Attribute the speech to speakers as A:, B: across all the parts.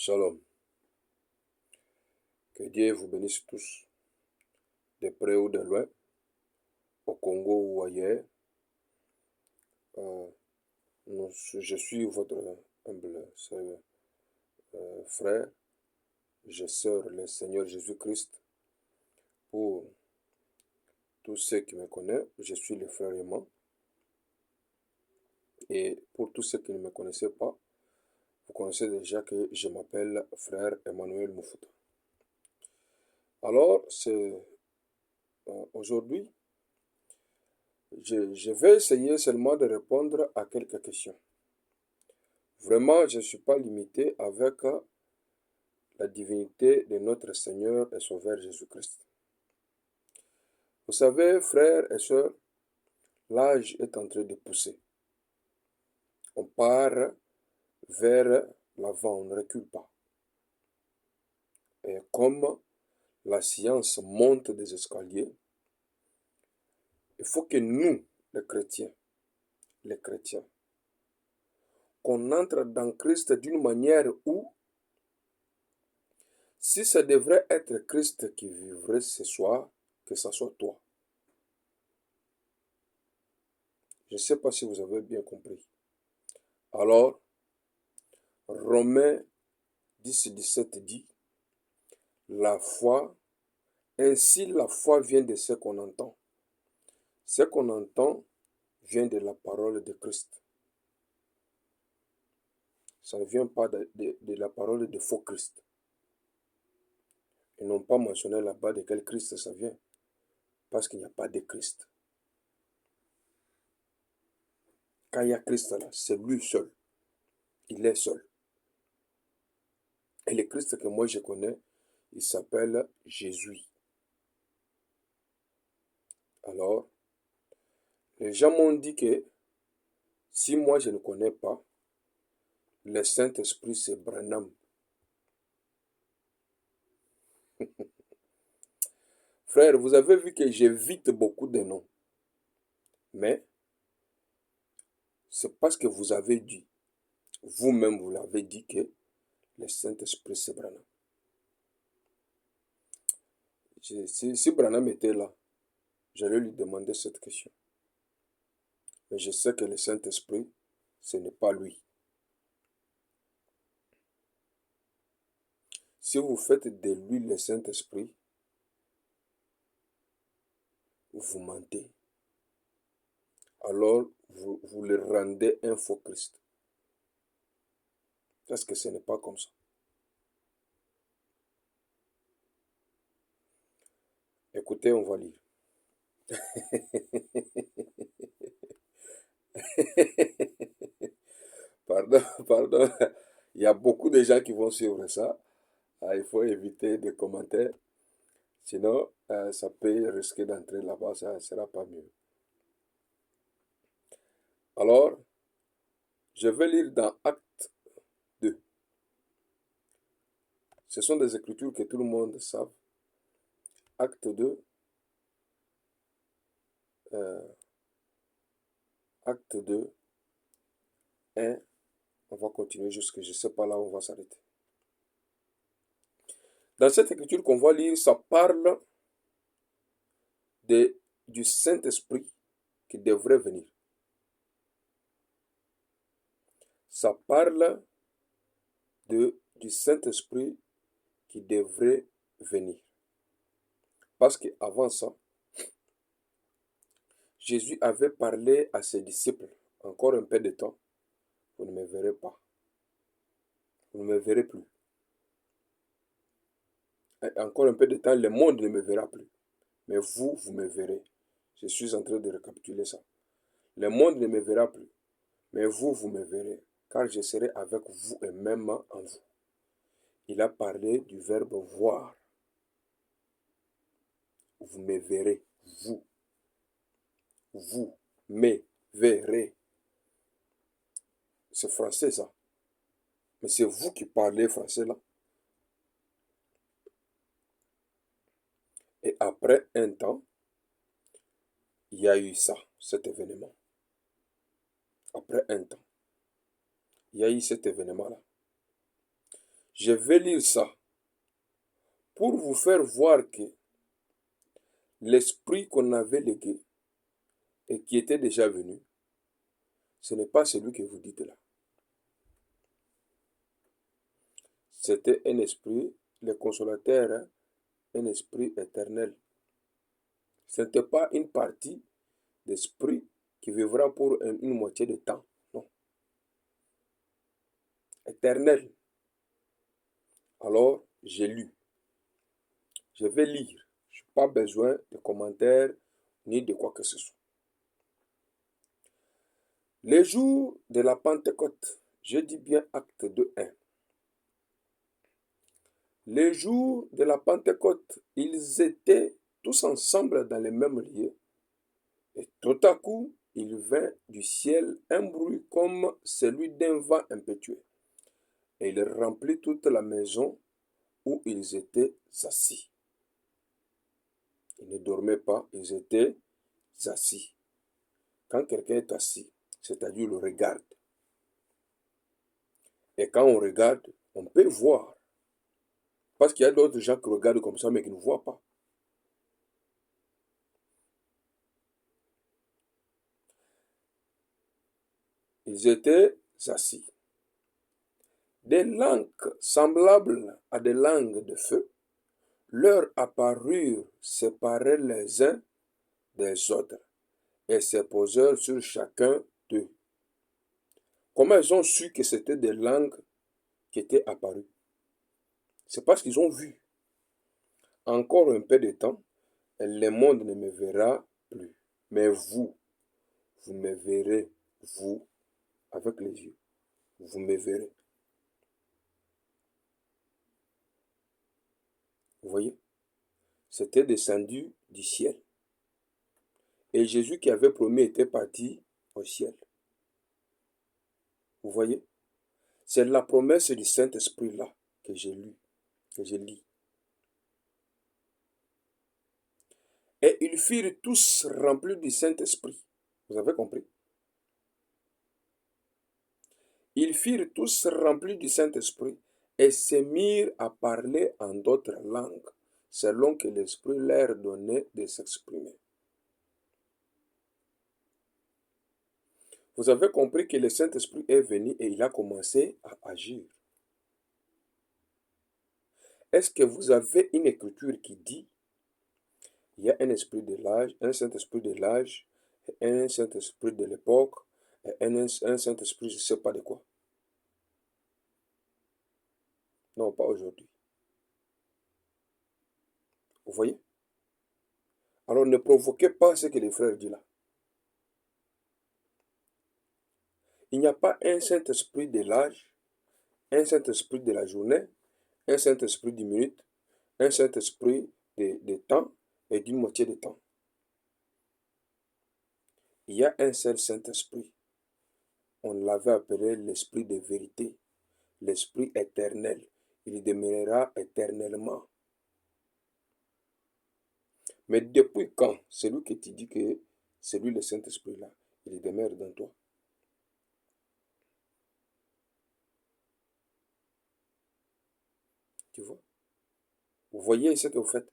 A: Shalom. Que Dieu vous bénisse tous, de près ou de loin, au Congo ou ailleurs. Je suis votre humble frère. Je sers le Seigneur Jésus-Christ. Pour tous ceux qui me connaissent, je suis le frère aimant. Et pour tous ceux qui ne me connaissaient pas, vous connaissez déjà que je m'appelle frère Emmanuel Mouffouta. Alors, aujourd'hui, je vais essayer seulement de répondre à quelques questions. Vraiment, je ne suis pas limité avec la divinité de notre Seigneur et Sauveur Jésus-Christ. Vous savez, frères et sœurs, l'âge est en train de pousser. On part vers l'avant, on ne recule pas. Et comme la science monte des escaliers, il faut que nous, les chrétiens, qu'on entre dans Christ d'une manière où, si ça devrait être Christ qui vivrait ce soir, que ce soit toi. Je ne sais pas si vous avez bien compris. Alors, Romains 10, 17 dit, la foi, ainsi la foi vient de ce qu'on entend. Ce qu'on entend vient de la parole de Christ. Ça ne vient pas de la parole de faux Christ. Ils n'ont pas mentionné là-bas de quel Christ ça vient. Parce qu'il n'y a pas de Christ. Quand il y a Christ là, c'est lui seul. Il est seul. Et le Christ que moi je connais, il s'appelle Jésus. Alors, les gens m'ont dit que si moi je ne connais pas, le Saint-Esprit c'est Branham. Frère, vous avez vu que j'évite beaucoup de noms. Mais c'est parce que vous avez dit, vous-même vous l'avez dit que le Saint-Esprit c'est Branham. Si Branham était là, j'allais lui demander cette question. Mais je sais que le Saint-Esprit, ce n'est pas lui. Si vous faites de lui le Saint-Esprit, vous mentez. Alors, vous le rendez un faux Christ. Parce que ce n'est pas comme ça. Écoutez, on va lire. Pardon. Il y a beaucoup de gens qui vont suivre ça. Il faut éviter des commentaires. Sinon, ça peut risquer d'entrer là-bas. Ça ne sera pas mieux. Alors, je vais lire dans Acte 2. Ce sont des écritures que tout le monde sait. Acte 2. Acte 2. 1. On va continuer jusque, je ne sais pas là où on va s'arrêter. Dans cette écriture qu'on va lire, ça parle du Saint-Esprit qui devrait venir. Ça parle du Saint-Esprit qui devrait venir. Parce qu'avant ça, Jésus avait parlé à ses disciples, encore un peu de temps, vous ne me verrez pas. Vous ne me verrez plus. Et encore un peu de temps, le monde ne me verra plus. Mais vous, vous me verrez. Je suis en train de récapituler ça. Le monde ne me verra plus. Mais vous, vous me verrez. Car je serai avec vous et même en vous. Il a parlé du verbe voir. Vous me verrez. Vous. Vous me verrez. C'est français ça. Mais c'est vous qui parlez français là. Et après un temps, il y a eu ça, cet événement. Après un temps, il y a eu cet événement-là. Je vais lire ça pour vous faire voir que l'esprit qu'on avait légué et qui était déjà venu, ce n'est pas celui que vous dites là. C'était un esprit, le consolateur, hein, un esprit éternel. Ce n'était pas une partie d'esprit qui vivra pour une moitié de temps. Non. Éternel. Alors, j'ai lu. Je vais lire. Je n'ai pas besoin de commentaires ni de quoi que ce soit. Les jours de la Pentecôte, je dis bien acte 2:1. Les jours de la Pentecôte, ils étaient tous ensemble dans les mêmes lieux. Et tout à coup, il vint du ciel un bruit comme celui d'un vent impétueux. Et il remplit toute la maison où ils étaient assis. Ils ne dormaient pas, ils étaient assis. Quand quelqu'un est assis, c'est-à-dire le regarde. Et quand on regarde, on peut voir. Parce qu'il y a d'autres gens qui regardent comme ça, mais qui ne voient pas. Ils étaient assis. Des langues semblables à des langues de feu leur apparurent séparées les uns des autres et se posèrent sur chacun d'eux. Comment ils ont su que c'était des langues qui étaient apparues? C'est parce qu'ils ont vu. Encore un peu de temps, le monde ne me verra plus. Mais vous me verrez, vous, avec les yeux. Vous me verrez. Vous voyez? C'était descendu du ciel. Et Jésus qui avait promis était parti au ciel. Vous voyez? C'est la promesse du Saint-Esprit là que j'ai lu, que je lis. Et ils furent tous remplis du Saint-Esprit. Vous avez compris? Ils furent tous remplis du Saint-Esprit et se mirent à parler en d'autres langues, selon que l'Esprit leur donnait de s'exprimer. Vous avez compris que le Saint-Esprit est venu et il a commencé à agir. Est-ce que vous avez une écriture qui dit il y a un esprit de l'âge, un Saint-Esprit de l'âge, un Saint-Esprit de l'époque, et un Saint-Esprit je ne sais pas de quoi? Non, pas aujourd'hui. Vous voyez? Alors ne provoquez pas ce que les frères disent là. Il n'y a pas un Saint-Esprit de l'âge, un Saint-Esprit de la journée, un Saint-Esprit du minute, un Saint-Esprit de temps et d'une moitié de temps. Il y a un seul Saint-Esprit. On l'avait appelé l'Esprit de vérité, l'Esprit éternel. Il demeurera éternellement. Mais depuis quand celui que tu dis que c'est lui le Saint-Esprit là, il demeure dans toi? Tu vois? Vous voyez ce que vous faites?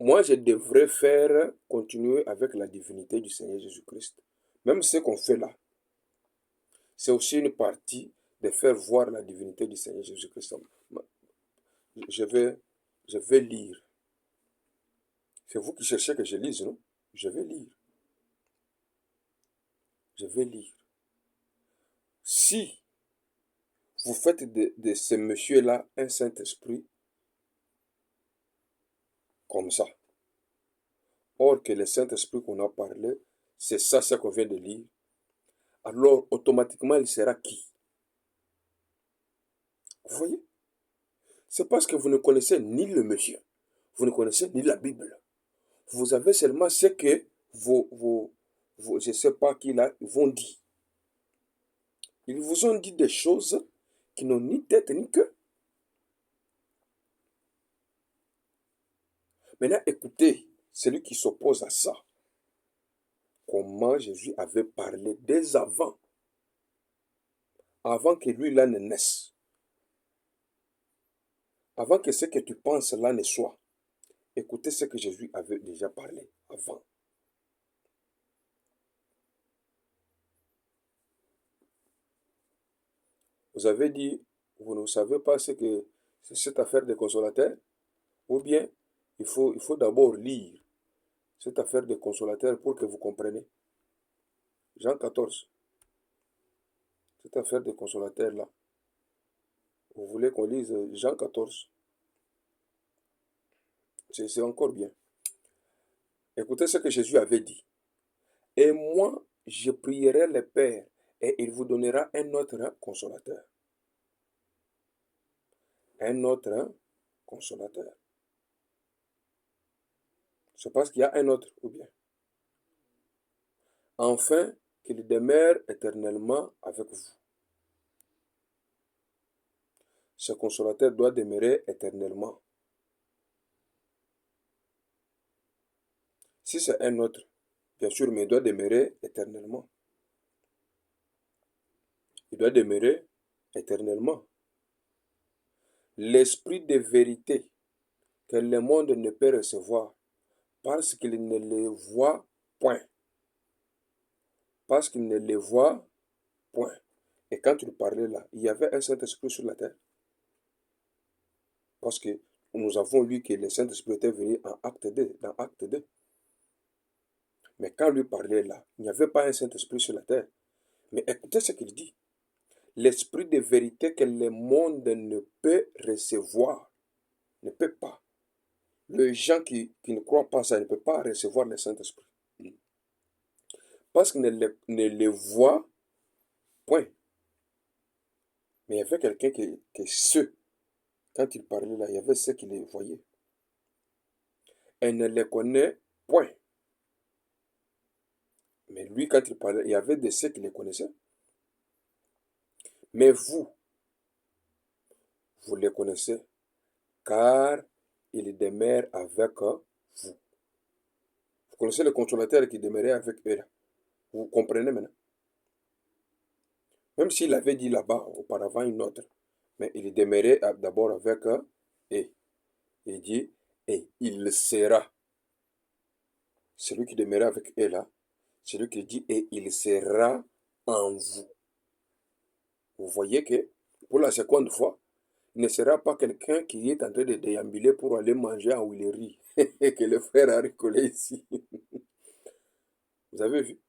A: Moi, je devrais faire continuer avec la divinité du Seigneur Jésus-Christ. Même ce qu'on fait là, c'est aussi une partie de faire voir la divinité du Seigneur Jésus-Christ. Je vais lire. C'est vous qui cherchez que je lise, non? Je vais lire. Je vais lire. Si vous faites de ce monsieur-là un Saint-Esprit comme ça, or que le Saint-Esprit qu'on a parlé, c'est ça ce qu'on vient de lire, alors automatiquement il sera qui? Vous voyez? C'est parce que vous ne connaissez ni le monsieur, vous ne connaissez ni la Bible. Vous avez seulement ce que je ne sais pas qui là, vont dire. Ils vous ont dit des choses qui n'ont ni tête ni queue. Maintenant, écoutez, celui qui s'oppose à ça, comment Jésus avait parlé dès avant que lui là ne naisse. avant que ce que tu penses là ne soit, écoutez ce que Jésus avait déjà parlé avant. Vous avez dit, vous ne savez pas ce que c'est cette affaire de consolateur, ou bien il faut d'abord lire cette affaire de consolateur pour que vous compreniez. Jean 14, cette affaire de consolateur là. Vous voulez qu'on lise Jean 14? C'est encore bien. Écoutez ce que Jésus avait dit. Et moi, je prierai le Père et il vous donnera un autre consolateur. Un autre consolateur. C'est parce qu'il y a un autre, ou bien. Enfin, qu'il demeure éternellement avec vous. Ce consolateur doit demeurer éternellement. Si c'est un autre, bien sûr, mais il doit demeurer éternellement. Il doit demeurer éternellement. L'esprit de vérité que le monde ne peut recevoir parce qu'il ne le voit point. Parce qu'il ne le voit point. Et quand il parlait là, il y avait un Saint-Esprit sur la terre. Parce que nous avons lu que le Saint-Esprit était venu en acte 2, dans acte 2. Mais quand lui parlait là, il n'y avait pas un Saint-Esprit sur la terre. Mais écoutez ce qu'il dit. L'esprit de vérité que le monde ne peut recevoir, ne peut pas. Les gens qui ne croient pas ça ne peuvent pas recevoir le Saint-Esprit. Parce qu'ils ne le voient point. Mais il y avait quelqu'un quand il parlait là, il y avait ceux qui les voyaient. Elle ne les connaît point. Mais lui, quand il parlait, il y avait de ceux qui les connaissaient. Mais vous les connaissez, car il demeure avec vous. Vous connaissez le consolateur qui demeurait avec eux là. Vous comprenez maintenant? Même s'il avait dit là-bas, auparavant, une autre, mais il demeurait d'abord avec eux, et il dit, et il sera. Celui qui demeurait avec eux là, celui qui dit, et il sera en vous. Vous voyez que, pour la seconde fois, il ne sera pas quelqu'un qui est en train de déambuler pour aller manger en Huilerie, que le frère a rigolé ici. Vous avez vu?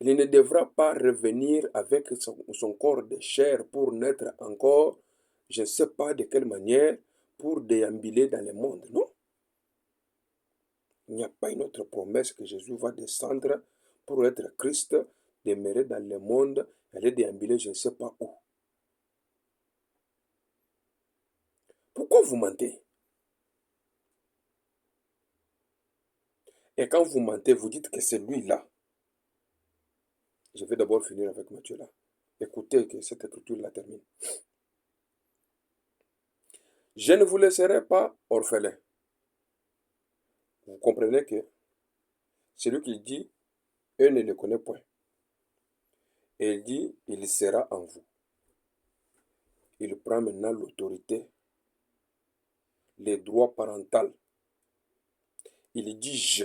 A: Il ne devra pas revenir avec son corps de chair pour naître encore, je ne sais pas de quelle manière, pour déambuler dans le monde. Non. Il n'y a pas une autre promesse que Jésus va descendre pour être Christ, demeurer dans le monde, aller déambuler je ne sais pas où. Pourquoi vous mentez? Et quand vous mentez, vous dites que c'est lui-là. Je vais d'abord finir avec Matthieu là. Écoutez que cette écriture la termine. Je ne vous laisserai pas orphelin. Vous comprenez que celui qui dit, eux ne le connaissent point. Et il dit, il sera en vous. Il prend maintenant l'autorité, les droits parentaux. Il dit je.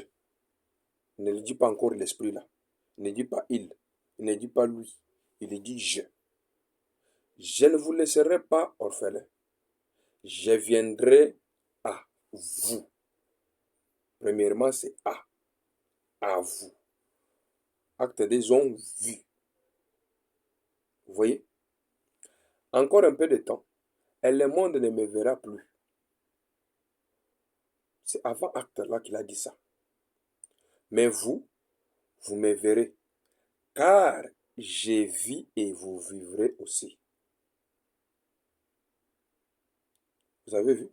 A: Il ne dit pas encore l'esprit là. Il ne dit pas il. Il ne dit pas lui. Il dit je. Je ne vous laisserai pas orphelin. Je viendrai à vous. Premièrement, c'est à vous. Acte des ont vu. Vous voyez? Encore un peu de temps, et le monde ne me verra plus. C'est avant acte là qu'il a dit ça. Mais vous me verrez, car j'ai vis et vous vivrez aussi. Vous avez vu?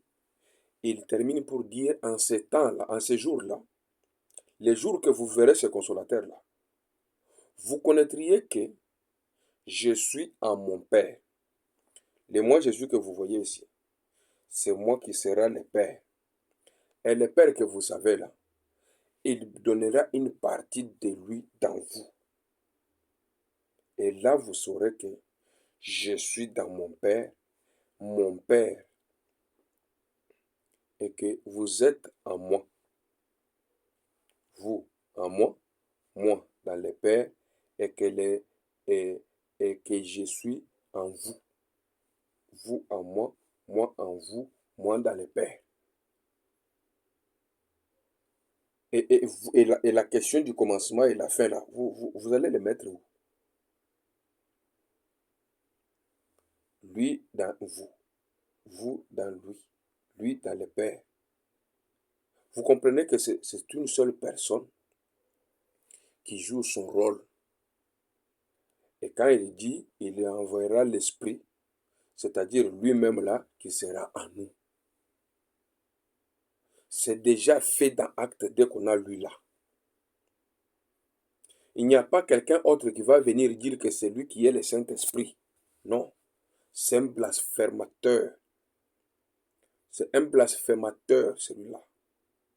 A: Il termine pour dire en ces temps-là, en ces jours-là, les jours que vous verrez ce consolateur-là, vous connaîtriez que je suis en mon Père. Le moi Jésus que vous voyez ici, c'est moi qui serai le Père. Et le Père que vous savez là, il donnera une partie de lui dans vous. Et là, vous saurez que je suis dans mon Père, et que vous êtes en moi. Vous en moi dans le Père, et et que je suis en vous. Vous en moi en vous, moi dans le Père. Et la question du commencement et la fin, là, vous allez le mettre où? Lui dans vous dans lui dans le Père. Vous comprenez que c'est une seule personne qui joue son rôle. Et quand il dit, il enverra l'Esprit, c'est-à-dire lui-même là, qui sera en nous. C'est déjà fait dans Acte dès qu'on a lu là. Il n'y a pas quelqu'un autre qui va venir dire que c'est lui qui est le Saint-Esprit. Non, c'est un blasphémateur. C'est un blasphémateur, celui-là.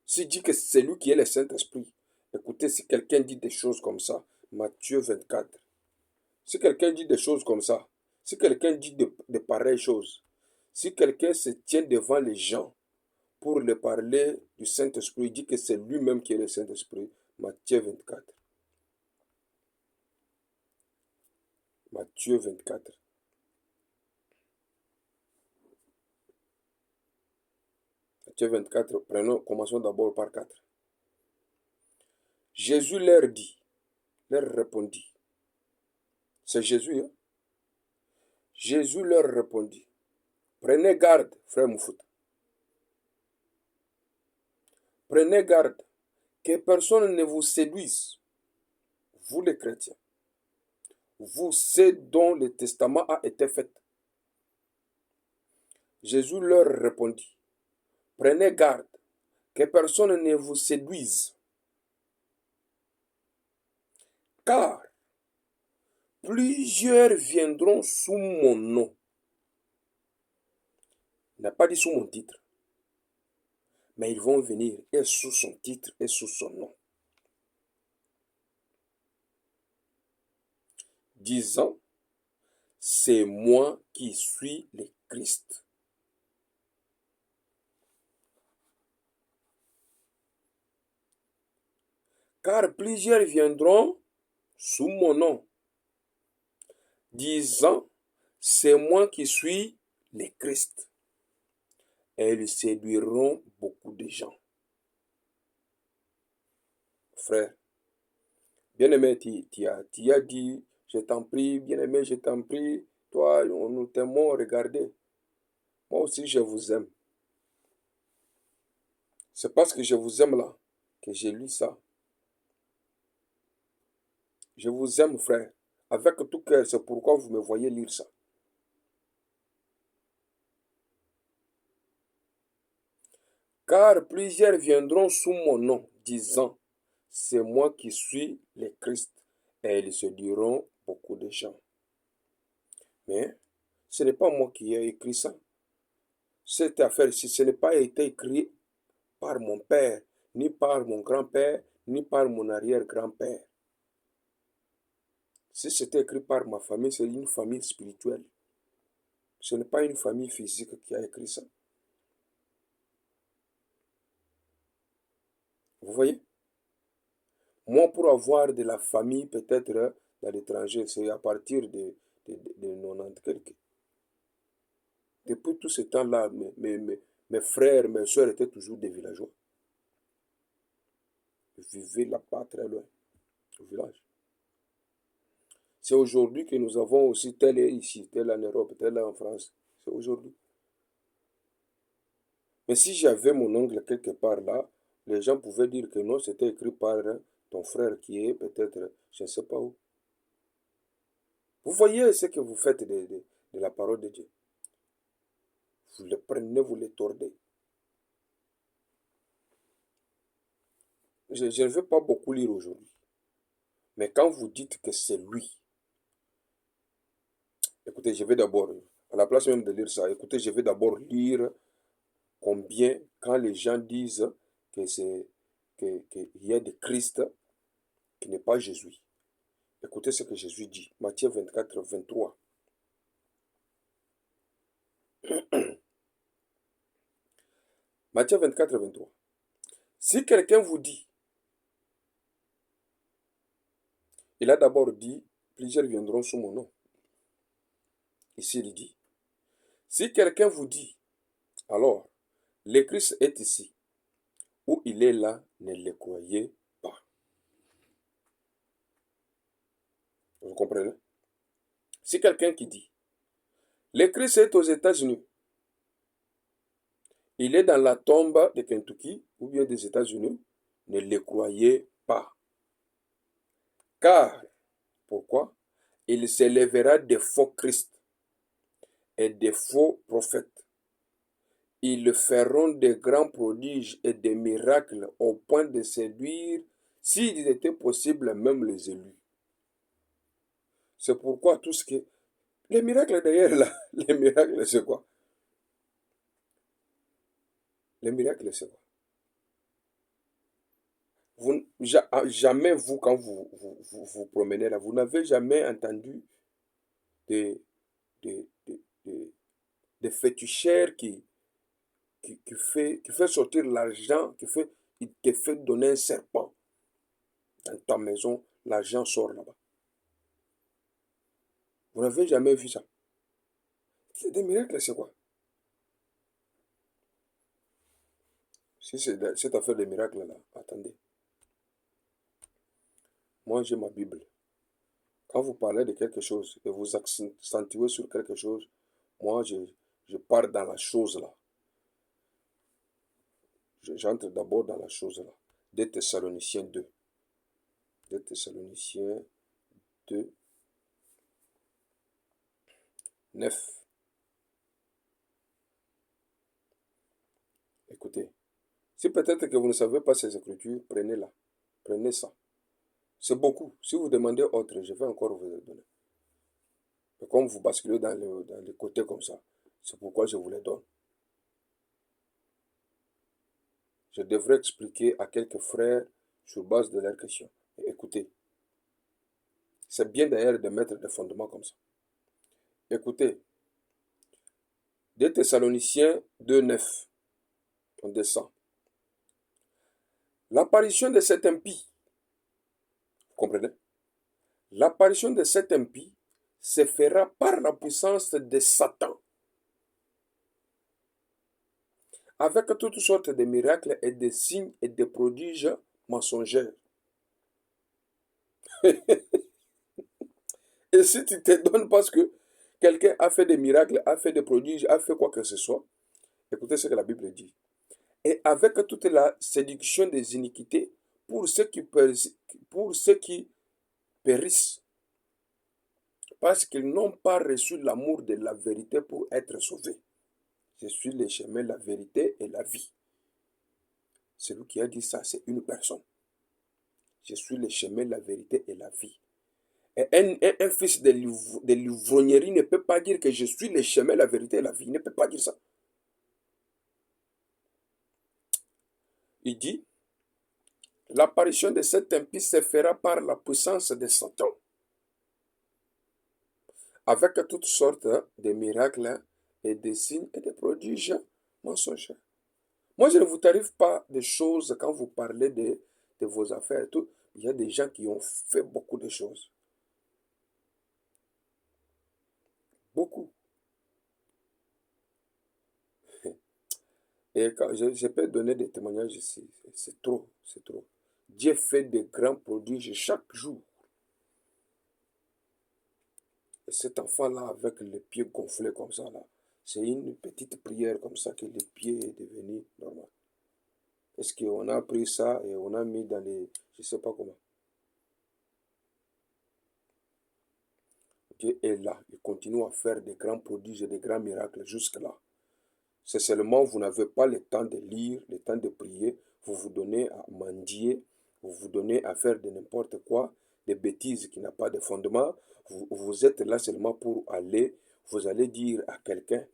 A: S'il dit que c'est lui qui est le Saint-Esprit, écoutez, si quelqu'un dit des choses comme ça, Matthieu 24, si quelqu'un dit des choses comme ça, si quelqu'un dit de pareilles choses, si quelqu'un se tient devant les gens pour leur parler du Saint-Esprit, il dit que c'est lui-même qui est le Saint-Esprit, Matthieu 24. Matthieu 24. Matthieu 24, commençons d'abord par 4. Jésus leur répondit. C'est Jésus, hein? Jésus leur répondit. Prenez garde, frère Moufouta. Prenez garde que personne ne vous séduise, vous les chrétiens. Vous, c'est dont le testament a été fait. Jésus leur répondit. Prenez garde que personne ne vous séduise. Car plusieurs viendront sous mon nom. Il n'a pas dit sous mon titre. Mais ils vont venir et sous son titre et sous son nom. Disant, c'est moi qui suis le Christ. Car plusieurs viendront sous mon nom, disant, c'est moi qui suis le Christ. Et ils séduiront beaucoup de gens. Frère, bien-aimé, tu as dit, je t'en prie, bien-aimé, je t'en prie, toi, nous t'aimons, regardez. Moi aussi, je vous aime. C'est parce que je vous aime là que j'ai lu ça. Je vous aime, frère. Avec tout cœur, c'est pourquoi vous me voyez lire ça. Car plusieurs viendront sous mon nom, disant, c'est moi qui suis le Christ. Et ils se diront beaucoup de gens. Mais ce n'est pas moi qui ai écrit ça. Cette affaire-ci, ce n'est pas été écrit par mon père, ni par mon grand-père, ni par mon arrière-grand-père. Si c'était écrit par ma famille, c'est une famille spirituelle. Ce n'est pas une famille physique qui a écrit ça. Vous voyez? Moi, pour avoir de la famille, peut-être dans l'étranger, c'est à partir de 90 quelques. Depuis tout ce temps-là, mes frères, mes soeurs étaient toujours des villageois. Ils vivaient là-bas très loin, au village. C'est aujourd'hui que nous avons aussi tel est ici, tel en Europe, tel en France. C'est aujourd'hui. Mais si j'avais mon oncle quelque part là, les gens pouvaient dire que non, c'était écrit par ton frère qui est peut-être, je ne sais pas où. Vous voyez ce que vous faites de la parole de Dieu. Vous le prenez, vous le tordez. Je ne veux pas beaucoup lire aujourd'hui. Mais quand vous dites que c'est lui, écoutez, je vais d'abord, à la place même de lire ça, écoutez, je vais d'abord lire combien, quand les gens disent que qu'il y a de Christ qui n'est pas Jésus. Écoutez ce que Jésus dit, Matthieu 24, 23. Matthieu 24, 23. Si quelqu'un vous dit, il a d'abord dit, plusieurs viendront sous mon nom. Ici, il dit, si quelqu'un vous dit, alors, le Christ est ici, ou il est là, ne le croyez pas. Vous comprenez? Si quelqu'un qui dit, le Christ est aux États-Unis, il est dans la tombe de Kentucky ou bien des États-Unis, ne le croyez pas. Car, pourquoi? Il s'élèvera des faux Christ et des faux prophètes. Ils feront de grands prodiges et des miracles au point de séduire, s'il était possible, même les élus. C'est pourquoi tout ce qui... Les miracles d'ailleurs, là, les miracles, c'est quoi? Les miracles, c'est quoi? Vous, jamais vous, quand vous promenez là, vous n'avez jamais entendu des, des, des, des, des féticheurs qui fait sortir l'argent, il te fait donner un serpent dans ta maison, l'argent sort là-bas. Vous n'avez jamais vu ça. C'est des miracles, c'est quoi? Si c'est cette affaire de miracles là, attendez. Moi, j'ai ma Bible. Quand vous parlez de quelque chose et vous accentuez sur quelque chose, moi, je pars dans la chose là. J'entre d'abord dans la chose là. 2 Thessaloniciens 2. 2 Thessaloniciens 2, 9. Écoutez, si peut-être que vous ne savez pas ces écritures, prenez-la. Prenez ça. C'est beaucoup. Si vous demandez autre, je vais encore vous le donner. Mais comme vous basculez dans les côtés comme ça, c'est pourquoi je vous les donne. Je devrais expliquer à quelques frères sur base de leurs questions. Et écoutez, c'est bien d'ailleurs de mettre des fondements comme ça. Écoutez, 2 Thessaloniciens 2, 9, on descend. L'apparition de cet impie, vous comprenez? L'apparition de cet impie se fera par la puissance de Satan, avec toutes sortes de miracles et de signes et de prodiges mensongers. Et si tu te donnes parce que quelqu'un a fait des miracles, a fait des prodiges, a fait quoi que ce soit, écoutez ce que la Bible dit. Et avec toute la séduction des iniquités pour ceux qui périssent, parce qu'ils n'ont pas reçu l'amour de la vérité pour être sauvés. Je suis le chemin, la vérité et la vie. Celui qui a dit ça, c'est une personne. Je suis le chemin, la vérité et la vie. Et un fils de l'ivrognerie ne peut pas dire que je suis le chemin, la vérité et la vie. Il ne peut pas dire ça. Il dit, l'apparition de cet impie se fera par la puissance de Satan, avec toutes sortes de miracles et de signes et de prodiges mensongers. Moi, je ne vous tariffe pas des choses quand vous parlez de vos affaires et tout. Il y a des gens qui ont fait beaucoup de choses. Beaucoup. Et quand je peux donner des témoignages ici. C'est trop, c'est trop. Dieu fait de grands prodiges chaque jour. Et cet enfant-là, avec les pieds gonflés comme ça, là, c'est une petite prière comme ça que les pieds est devenu normal. Est-ce qu'on a pris ça et on a mis dans les... Je ne sais pas comment. Dieu est là. Il continue à faire des grands prodiges et des grands miracles jusque-là. C'est seulement vous n'avez pas le temps de lire, le temps de prier. Vous vous donnez à mendier. Vous vous donnez à faire de n'importe quoi. Des bêtises qui n'ont pas de fondement. Vous êtes là seulement pour aller. Vous allez dire à quelqu'un.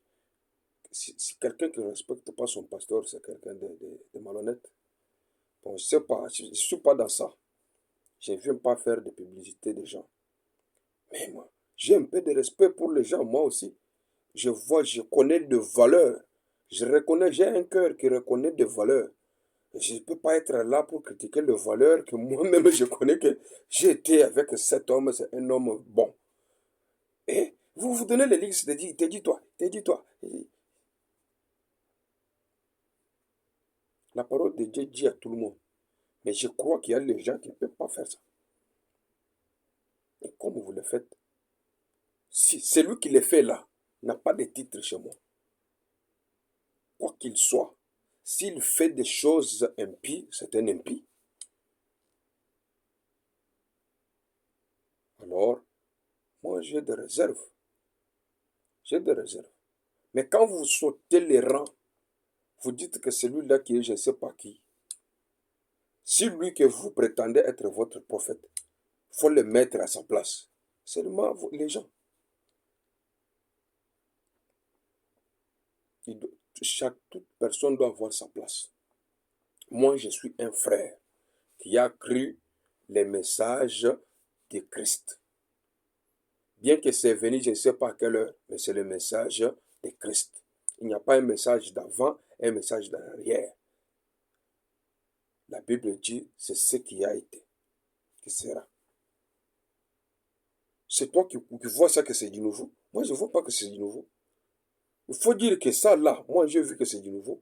A: Si quelqu'un qui ne respecte pas son pasteur, c'est quelqu'un de malhonnête. Bon, je ne sais pas. Je ne suis pas dans ça. Je ne viens pas faire de publicité des gens. Mais moi, j'ai un peu de respect pour les gens, moi aussi. Je vois, je connais de valeur. Je reconnais, j'ai un cœur qui reconnaît des valeurs. Je ne peux pas être là pour critiquer les valeurs que moi-même je connais que j'ai été avec cet homme, c'est un homme bon. Et vous vous donnez les listes, t'es dit-toi, t'es dit-toi. La parole de Dieu dit à tout le monde. Mais je crois qu'il y a des gens qui ne peuvent pas faire ça. Et comme vous le faites, si celui qui le fait là n'a pas de titre chez moi, quoi qu'il soit, s'il fait des choses impies, c'est un impie. Alors, moi j'ai des réserves. J'ai des réserves. Mais quand vous sautez les rangs, vous dites que celui-là qui est je ne sais pas qui, si lui que vous prétendez être votre prophète, il faut le mettre à sa place. Seulement les gens. Toute personne doit avoir sa place. Moi, je suis un frère qui a cru les messages de Christ. Bien que c'est venu, je ne sais pas à quelle heure, mais c'est le message de Christ. Il n'y a pas un message d'avant et un message d'arrière. La Bible dit, c'est ce qui a été, qui sera. C'est toi qui vois ça que c'est du nouveau. Moi, je ne vois pas que c'est du nouveau. Il faut dire que ça, là, moi, j'ai vu que c'est du nouveau.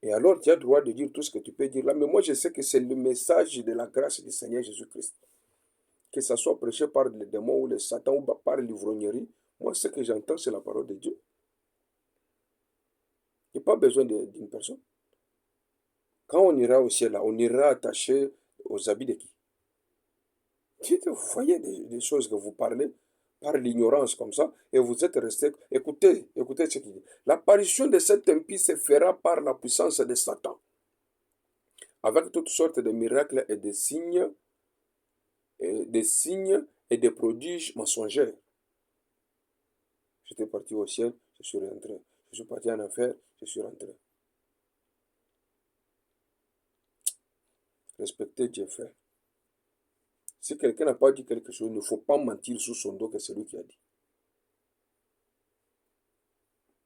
A: Et alors, tu as le droit de dire tout ce que tu peux dire là. Mais moi, je sais que c'est le message de la grâce du Seigneur Jésus-Christ. Que ça soit prêché par les démons ou les satans ou par l'ivrognerie, moi, ce que j'entends, c'est la parole de Dieu. Il n'y a pas besoin d'une personne. Quand on ira au ciel, là, on ira attaché aux habits de qui? Vous voyez des choses que vous parlez par l'ignorance comme ça, et vous êtes resté. Écoutez ce qu'il dit. L'apparition de cet impie se fera par la puissance de Satan, avec toutes sortes de miracles et de signes, et des prodiges mensongers. J'étais parti au ciel, je suis rentré. Je suis parti en enfer, je suis rentré. Respectez Dieu, frère. Si quelqu'un n'a pas dit quelque chose, il ne faut pas mentir sous son dos que c'est lui qui a dit.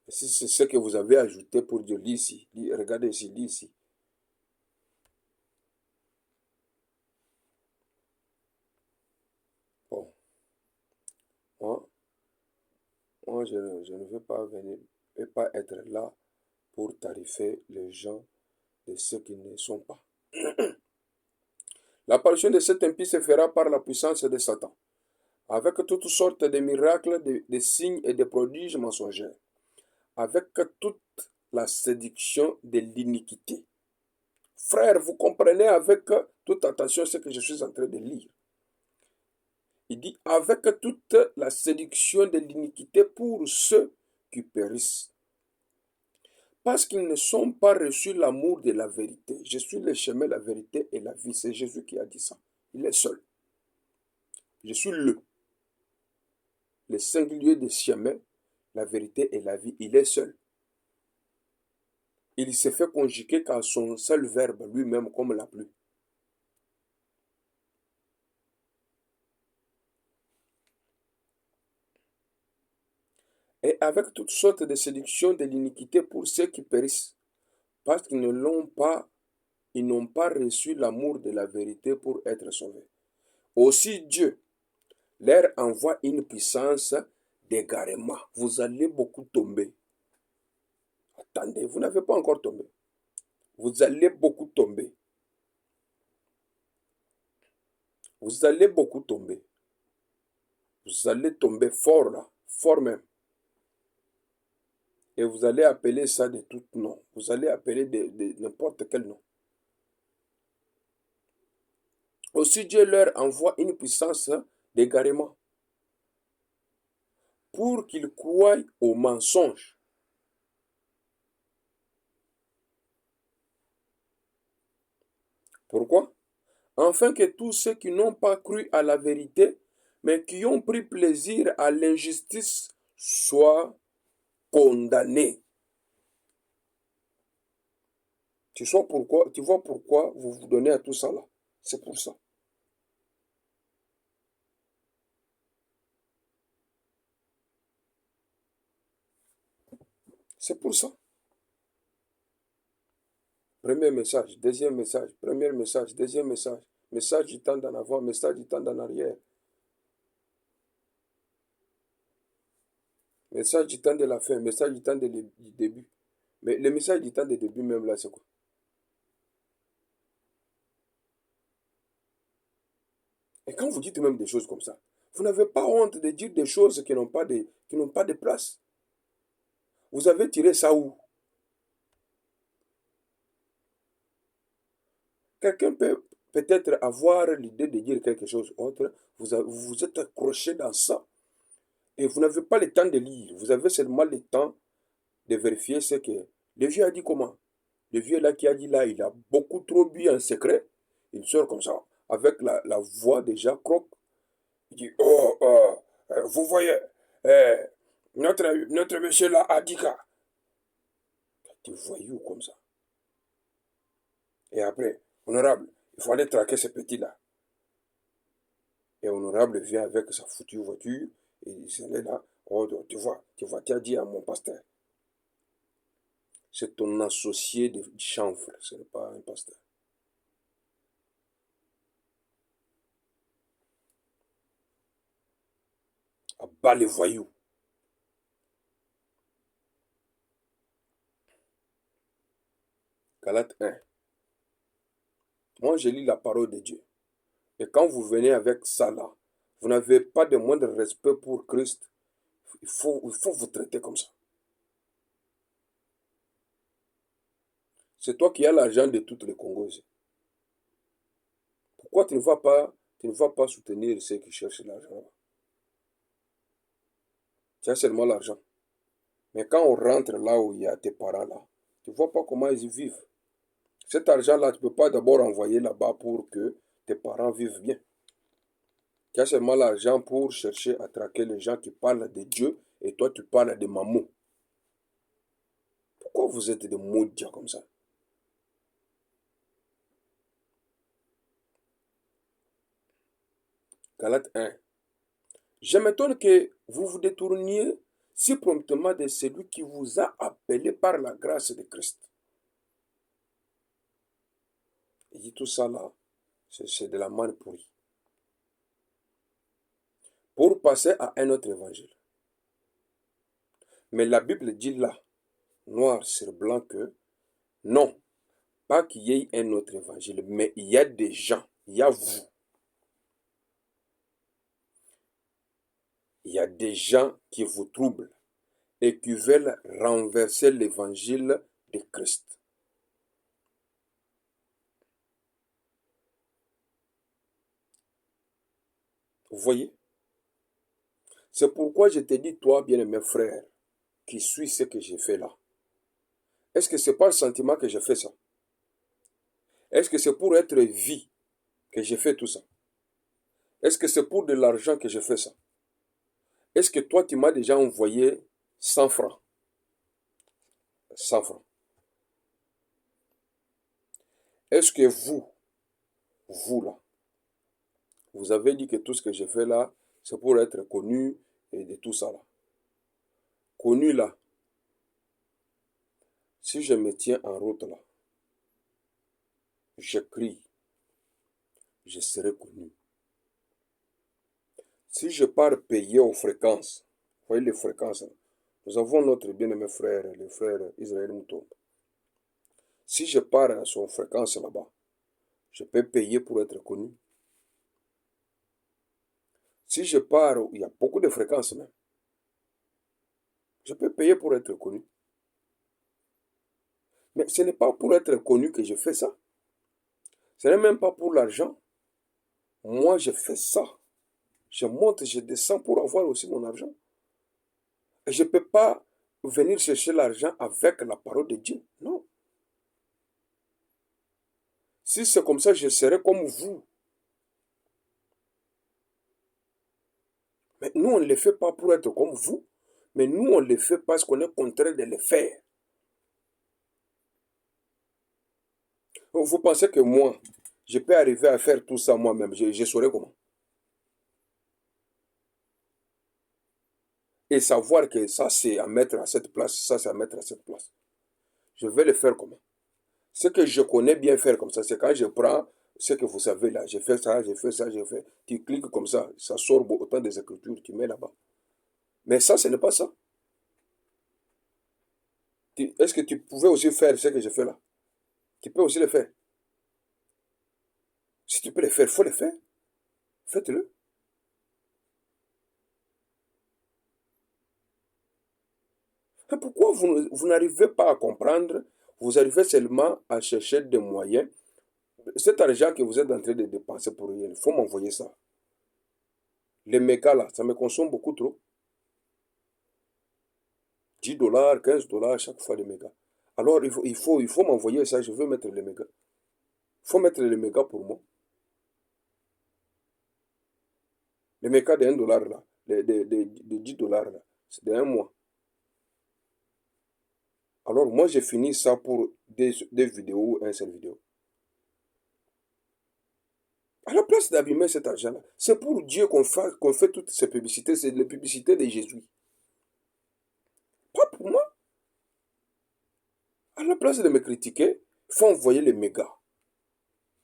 A: Et si c'est ce que vous avez ajouté pour Dieu, lis ici, regardez ici, lis ici. Bon, moi je ne veux pas venir, et pas être là pour tarifer les gens de ceux qui ne sont pas. L'apparition de cet impie se fera par la puissance de Satan, avec toutes sortes de miracles, de signes et de prodiges mensongers, avec toute la séduction de l'iniquité. Frère, vous comprenez avec toute attention ce que je suis en train de lire. Il dit, avec toute la séduction de l'iniquité pour ceux qui périssent. Parce qu'ils ne sont pas reçus l'amour de la vérité. Je suis le chemin, la vérité et la vie. C'est Jésus qui a dit ça. Il est seul. Je suis le singulier des chemins, la vérité et la vie. Il est seul. Il s'est fait conjuguer qu'à son seul verbe, lui-même, comme la pluie. Et avec toutes sortes de séductions de l'iniquité pour ceux qui périssent, parce qu'ils ils n'ont pas reçu l'amour de la vérité pour être sauvés. Aussi Dieu leur envoie une puissance d'égarement. Vous allez beaucoup tomber. Attendez, vous n'avez pas encore tombé. Vous allez beaucoup tomber. Vous allez beaucoup tomber. Vous allez tomber fort là, fort même. Et vous allez appeler ça de tout nom. Vous allez appeler de n'importe quel nom. Aussi Dieu leur envoie une puissance d'égarement pour qu'ils croient aux mensonges. Pourquoi? Afin que tous ceux qui n'ont pas cru à la vérité, mais qui ont pris plaisir à l'injustice, soient condamnés. Tu vois pourquoi vous vous donnez à tout ça là. C'est pour ça. C'est pour ça. Premier message, deuxième message, premier message, deuxième message. Message du temps d'en avant, message du temps d'en arrière. Message du temps de la fin, message du temps du début. Mais le message du temps du début même là, c'est quoi? Et quand vous dites même des choses comme ça, vous n'avez pas honte de dire des choses qui n'ont pas de place. Vous avez tiré ça où? Quelqu'un peut peut-être avoir l'idée de dire quelque chose autre. Vous êtes accroché dans ça. Et vous n'avez pas le temps de lire. Vous avez seulement le temps de vérifier ce que le vieux a dit comment. Le vieux là qui a dit là, il a beaucoup trop bu en secret. Il sort comme ça, avec la voix déjà croque. Il dit, oh, vous voyez, notre monsieur là a dit quoi? Des voyous comme ça. Et après, honorable, il faut aller traquer ce petit-là. Et honorable vient avec sa foutue voiture, et il est là. Oh, tu vois, tu as dit à mon pasteur. C'est ton associé de chanvre, ce n'est pas un pasteur. À bas les voyous. Galates 1. Moi, je lis la parole de Dieu. Et quand vous venez avec ça là, vous n'avez pas de moindre respect pour Christ. Il faut vous traiter comme ça. C'est toi qui as l'argent de toutes les Congolais. Pourquoi tu ne vas pas soutenir ceux qui cherchent l'argent? Tu as seulement l'argent. Mais quand on rentre là où il y a tes parents là, tu ne vois pas comment ils vivent. Cet argent-là, tu ne peux pas d'abord envoyer là-bas pour que tes parents vivent bien. Tu as seulement l'argent pour chercher à traquer les gens qui parlent de Dieu et toi tu parles de maman. Pourquoi vous êtes des maudits comme ça? Galates 1. Je m'étonne que vous vous détourniez si promptement de celui qui vous a appelé par la grâce de Christ. Il dit tout ça là, c'est de la manne pourrie. Pour passer à un autre évangile. Mais la Bible dit là, noir sur blanc, que non, pas qu'il y ait un autre évangile, mais il y a des gens, il y a vous. Il y a des gens qui vous troublent et qui veulent renverser l'évangile de Christ. Vous voyez? C'est pourquoi je te dis, toi, bien-aimé frère, qui suis ce que j'ai fait là. Est-ce que c'est pas le sentiment que j'ai fait ça? Est-ce que c'est pour être vie que j'ai fait tout ça? Est-ce que c'est pour de l'argent que j'ai fait ça? Est-ce que toi, tu m'as déjà envoyé 100 francs? 100 francs. Est-ce que vous là, vous avez dit que tout ce que j'ai fait là, c'est pour être connu et de tout ça là? Connu là, si je me tiens en route là, je crie, je serai connu. Si je pars payer aux fréquences, vous voyez les fréquences, nous avons notre bien-aimé frère, le frère Israël Mouton. Si je pars à son fréquence là-bas, je peux payer pour être connu. Si je pars où il y a beaucoup de fréquences même, je peux payer pour être connu. Mais ce n'est pas pour être connu que je fais ça. Ce n'est même pas pour l'argent. Moi, je fais ça. Je monte, je descends pour avoir aussi mon argent. Et je ne peux pas venir chercher l'argent avec la parole de Dieu. Non. Si c'est comme ça, je serai comme vous. Mais nous, on ne le fait pas pour être comme vous. Mais nous, on le fait parce qu'on est contraint de le faire. Vous pensez que moi, je peux arriver à faire tout ça moi-même. Je saurais comment. Et savoir que ça, c'est à mettre à cette place, ça, c'est à mettre à cette place. Je vais le faire comment? Ce que je connais bien faire comme ça, c'est quand je prends ce que vous savez là, j'ai fait ça, j'ai fait ça, j'ai fait. Tu cliques comme ça sort autant des écritures, tu mets là-bas. Mais ça, ce n'est pas ça. Est-ce que tu pouvais aussi faire ce que je fais là? Tu peux aussi le faire. Si tu peux le faire, il faut le faire. Faites-le. Mais pourquoi vous n'arrivez pas à comprendre? Vous arrivez seulement à chercher des moyens. Cet argent que vous êtes en train de dépenser pour rien, il faut m'envoyer ça. Les mégas là, ça me consomme beaucoup trop. 10 dollars, 15 dollars chaque fois les mégas. Alors il faut m'envoyer ça, je veux mettre les mégas. Il faut mettre les mégas pour moi. Les mégas de 1 dollar là, de 10 dollars là, c'est de 1 mois. Alors moi j'ai fini ça pour des vidéos, un seul vidéo. À la place d'abîmer cet argent-là, c'est pour Dieu qu'on fait toutes ces publicités, c'est les publicités de Jésus. Pas pour moi. À la place de me critiquer, il faut envoyer les mégas.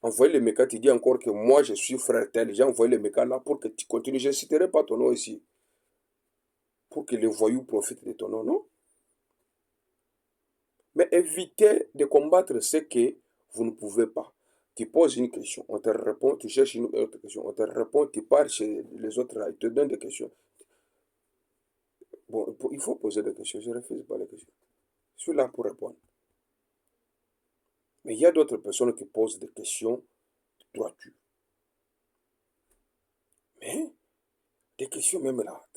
A: Envoyer les mégas, tu dis encore que moi je suis frère tel. J'ai envoyé les mégas là pour que tu continues. Je ne citerai pas ton nom ici. Pour que les voyous profitent de ton nom, non? Mais évitez de combattre ce que vous ne pouvez pas. Tu poses une question, on te répond, tu cherches une autre question, on te répond, tu pars chez les autres là, ils te donnent des questions. Bon, il faut poser des questions, je ne refuse pas les questions. Je suis là pour répondre. Mais il y a d'autres personnes qui posent des questions droitues. Mais des questions même là.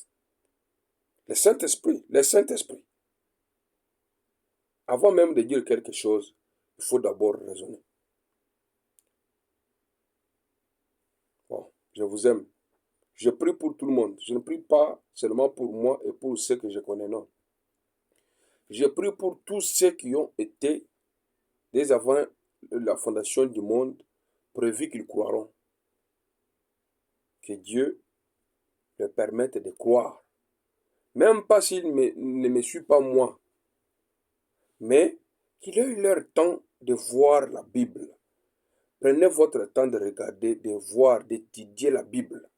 A: Le Saint-Esprit, avant même de dire quelque chose, il faut d'abord raisonner. Bon, je vous aime. Je prie pour tout le monde. Je ne prie pas seulement pour moi et pour ceux que je connais, non. Je prie pour tous ceux qui ont été, dès avant la fondation du monde, prévus qu'ils croiront. Que Dieu leur permette de croire. Même pas s'ils ne me suivent pas moi, mais qu'il ait eu leur temps de voir la Bible. Prenez votre temps de regarder, de voir, d'étudier la Bible.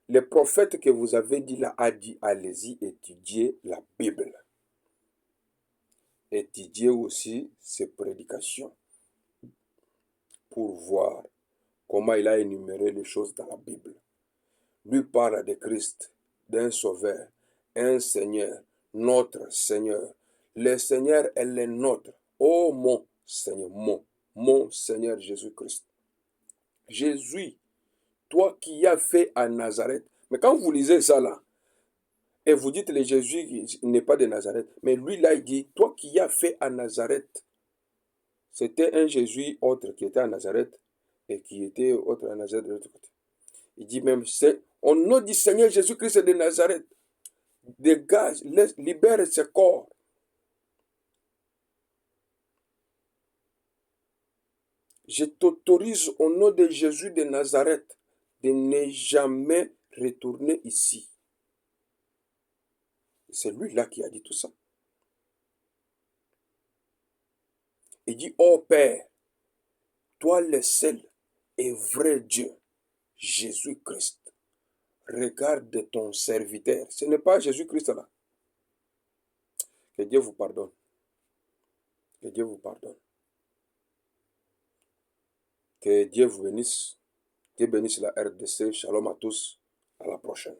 A: Le prophète que vous avez dit là a dit, allez-y, étudiez la Bible. Étudiez aussi ses prédications pour voir comment il a énuméré les choses dans la Bible. Lui parle de Christ, d'un sauveur, un Seigneur, notre Seigneur. Le Seigneur est le nôtre. Oh mon Seigneur, mon Seigneur Jésus-Christ. Jésus, toi qui as fait à Nazareth. Mais quand vous lisez ça là, et vous dites le Jésus n'est pas de Nazareth, mais lui là il dit, toi qui as fait à Nazareth. C'était un Jésus autre qui était à Nazareth et qui était autre à Nazareth de l'autre côté. Il dit même, c'est au nom du Seigneur Jésus-Christ de Nazareth, dégage, libère ce corps. Je t'autorise au nom de Jésus de Nazareth de ne jamais retourner ici. C'est lui-là qui a dit tout ça. Il dit, oh Père, toi le seul et vrai Dieu, Jésus-Christ, regarde ton serviteur. Ce n'est pas Jésus-Christ là. Que Dieu vous pardonne. Que Dieu vous pardonne. Que Dieu vous bénisse. Dieu bénisse la RDC. Shalom à tous. À la prochaine.